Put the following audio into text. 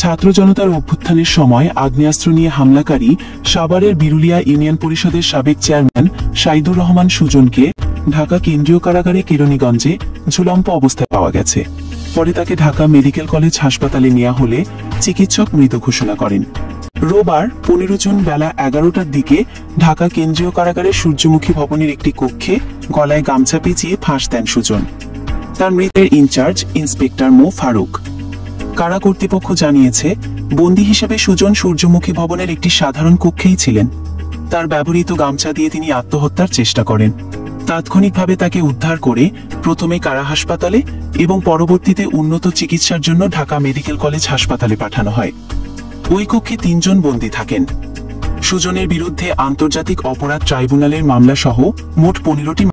ছাত্র জনতার অভ্যুত্থানের সময় আগ্নেয়াস্ত্র নিয়ে হামলাকারী সাভারের বিরুলিয়া ইউনিয়ন পরিষদের সাবেক চেয়ারম্যান সাইদুর রহমান সুজনকে ঢাকা কেন্দ্রীয় কারাগারে কেরানীগঞ্জে ঝুলন্ত অবস্থায় পাওয়া গেছে। পরে তাকে ঢাকা মেডিকেল কলেজ হাসপাতালে নেওয়া হলে চিকিৎসক মৃত ঘোষণা করেন। রোববার 15 জুন বেলা 11টার দিকে ঢাকা কেন্দ্রীয় কারাগারের সূর্যমুখী ভবনের একটি কক্ষে গলায় গামছা পেঁচিয়ে ফাঁস দেন সুজন। তার মৃতের ইনচার্জ ইন্সপেক্টর মো ফারুক। কারা কর্তৃপক্ষ জানিয়েছে, বন্দী হিসেবে সুজন সূর্যমুখী ভবনের একটি সাধারণ কক্ষেই ছিলেন। তার ব্যবহৃত গামছা দিয়ে তিনি আত্মহত্যার চেষ্টা করেন। তাৎক্ষণিকভাবে তাকে উদ্ধার করে প্রথমে কারা হাসপাতালে এবং পরবর্তীতে উন্নত চিকিৎসার জন্য ঢাকা মেডিকেল কলেজ হাসপাতালে পাঠানো হয়। ওই কক্ষে 3 জন বন্দী থাকেন। সুজনের বিরুদ্ধে আন্তর্জাতিক অপরাধ ট্রাইব্যুনালের মামলা সহ মোট 15টি